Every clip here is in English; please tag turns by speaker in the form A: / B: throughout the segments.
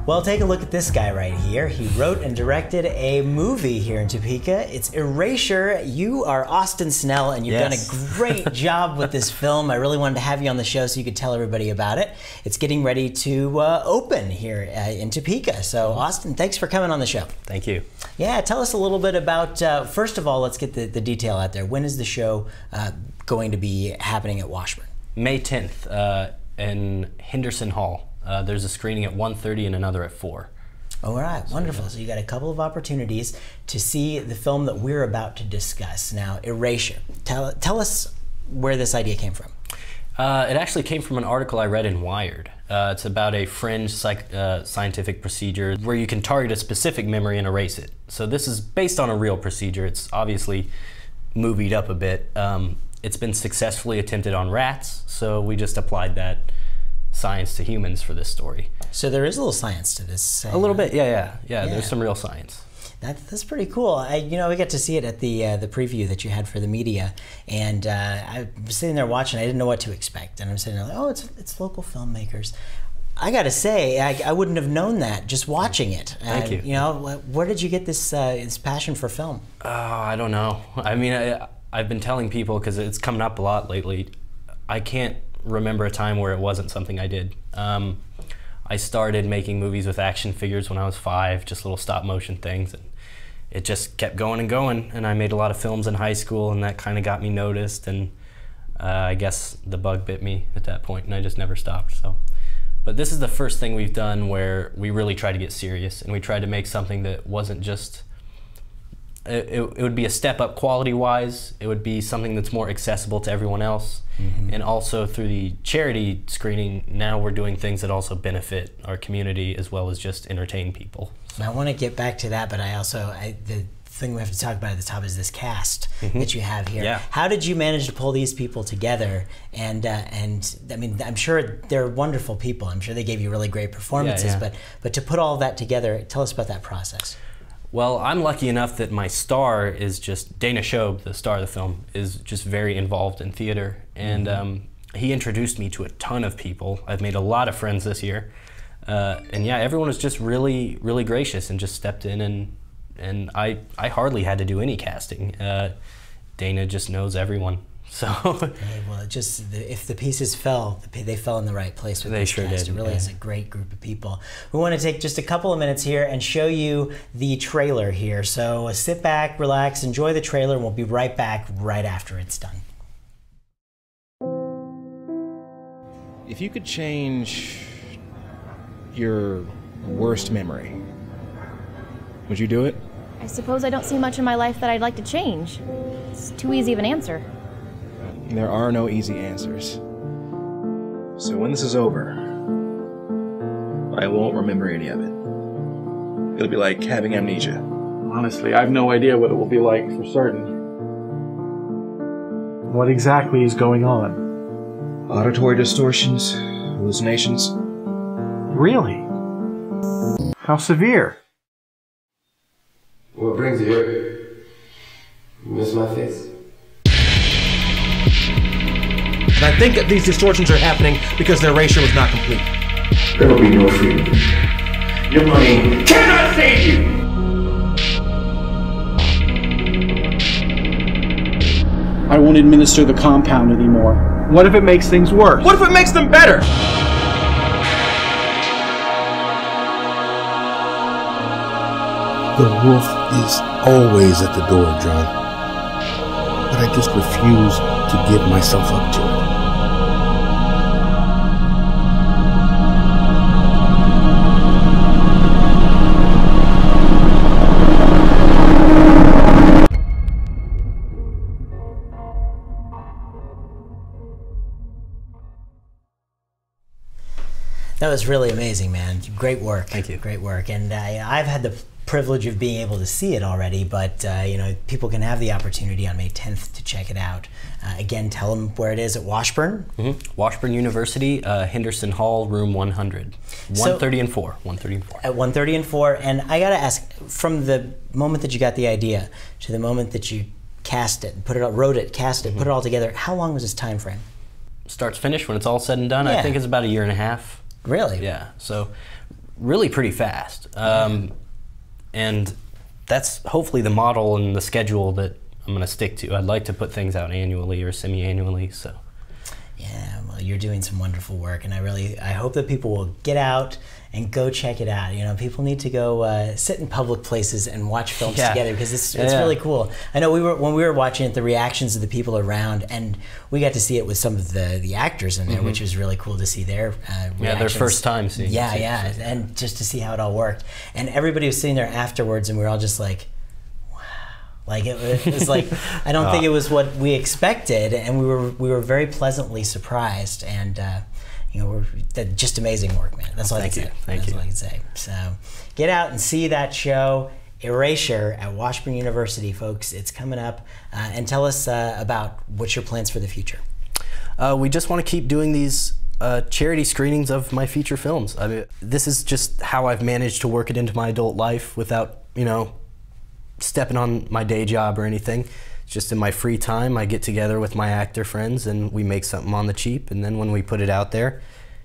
A: Well, take a look at this guy right here. He wrote and directed a movie here in Topeka. It's Erasure. You are Austin Snell, and you've done a great job with this film. I really wanted to have you on the show so you could tell everybody about it. It's getting ready to open here in Topeka. So, Austin, thanks for coming on the show.
B: Thank you.
A: Yeah, tell us a little bit about, first of all, let's get the detail out there. When is the show going to be happening at Washburn?
B: May 10th in Henderson Hall. There's a screening at 1:30 and another at 4.
A: All right, wonderful. So you got a couple of opportunities to see the film that we're about to discuss. Now, Erasure. Tell us where this idea came from.
B: It actually came from an article I read in Wired. It's about a fringe scientific procedure where you can target a specific memory and erase it. So this is based on a real procedure. It's obviously movied up a bit. It's been successfully attempted on rats, so we just applied that science to humans for this story.
A: So there is a little science to this.
B: A little bit, yeah. There's some real science.
A: That's pretty cool. We got to see it at the preview that you had for the media, and I was sitting there watching. I didn't know what to expect, and I'm sitting there like, oh, it's local filmmakers. I got to say, I wouldn't have known that just watching it.
B: Thank you.
A: Where did you get this passion for film?
B: I don't know. I mean, I've been telling people because it's coming up a lot lately. I can't remember a time where it wasn't something I did. I started making movies with action figures when I was 5, just little stop motion things, and it just kept going and going, and I made a lot of films in high school, and that kind of got me noticed, and I guess the bug bit me at that point, and I just never stopped. But this is the first thing we've done where we really tried to get serious, and we tried to make something that wasn't just it would be a step up quality-wise. It would be something that's more accessible to everyone else. Mm-hmm. And also through the charity screening, now we're doing things that also benefit our community as well as just entertain people.
A: I want to get back to that, but the thing we have to talk about at the top is this cast that you have here.
B: Yeah.
A: How did you manage to pull these people together? And I mean, I'm sure they're wonderful people. I'm sure they gave you really great performances.
B: Yeah.
A: But to put all that together, tell us about that process.
B: Well, I'm lucky enough that my star is just, Dana Shobe, the star of the film, is just very involved in theater. And he introduced me to a ton of people. I've made a lot of friends this year. And yeah, everyone was just really, really gracious and just stepped in, and I hardly had to do any casting. Dana just knows everyone. So
A: well, if the pieces fell, they fell in the right place with this cast. It really is a great group of people. We want to take just a couple of minutes here and show you the trailer here. So sit back, relax, enjoy the trailer, and we'll be right back right after it's done.
C: If you could change your worst memory, would you do it?
D: I suppose I don't see much in my life that I'd like to change. It's too easy of an answer.
C: There are no easy answers. So when this is over, I won't remember any of it. It'll be like having amnesia.
E: Honestly, I have no idea what it will be like for certain. What exactly is going on?
C: Auditory distortions, hallucinations.
E: Really? How severe?
F: What brings you here? You miss my face?
G: And I think that these distortions are happening because their erasure was not complete.
F: There will be no freedom. Your money cannot save you!
E: I won't administer the compound anymore. What if it makes things worse?
G: What if it makes them better?
H: The wolf is always at the door, John. But I just refuse to give myself up to it.
A: That was really amazing, man. Great work.
B: Thank you.
A: Great work. And I've had the privilege of being able to see it already, but people can have the opportunity on May 10th to check it out. Again, tell them where it is at Washburn.
B: Washburn University, Henderson Hall, room 100. 1:30 and 4. 1:30 and 4.
A: At 1:30 and 4. And I got to ask, from the moment that you got the idea to the moment that you cast it, wrote it, cast it, put it all together, how long was this time frame?
B: Start to finish, when it's all said and done, I think it's about 1.5 years.
A: Really?
B: Yeah. So really pretty fast. And that's hopefully the model and the schedule that I'm going to stick to. I'd like to put things out annually or semi-annually. So.
A: Yeah, well, you're doing some wonderful work, and I hope that people will get out and go check it out. You know, people need to go sit in public places and watch films together, because it's really cool. I know when we were watching it, the reactions of the people around, and we got to see it with some of the actors in there, which was really cool to see their reactions.
B: Yeah, their first time seeing it.
A: Yeah, and just to see how it all worked. And everybody was sitting there afterwards, and we were all just like, like it was like, I don't think it was what we expected, and we were very pleasantly surprised, and you know, just amazing work, man. That's all I can say.
B: Thank you.
A: That's all I can say. So get out and see that show, Erasure, at Washburn University, folks. It's coming up, and tell us about what's your plans for the future.
B: We just want to keep doing these charity screenings of my feature films. I mean, this is just how I've managed to work it into my adult life without, you know, stepping on my day job or anything. Just in my free time, I get together with my actor friends and we make something on the cheap, and then when we put it out there,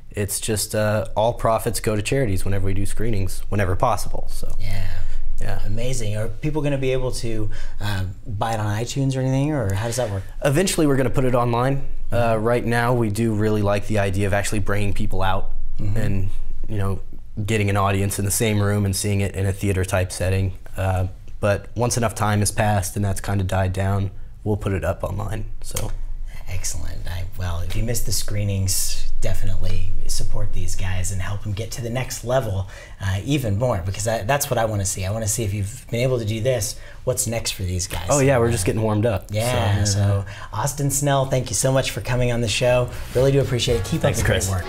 B: it's just all profits go to charities whenever we do screenings, whenever possible. So yeah,
A: amazing. Are people going to be able to buy it on iTunes or anything, or how does that work?
B: Eventually we're going to put it online. Right now we do really like the idea of actually bringing people out and, you know, getting an audience in the same room and seeing it in a theater type setting. But once enough time has passed and that's kind of died down, we'll put it up online. So,
A: excellent. Well, if you missed the screenings, definitely support these guys and help them get to the next level even more, because that's what I want to see. I want to see, if you've been able to do this, what's next for these guys.
B: Oh yeah, we're just getting warmed up.
A: Yeah. So Austin Snell, thank you so much for coming on the show. Really do appreciate it. Keep up the great work.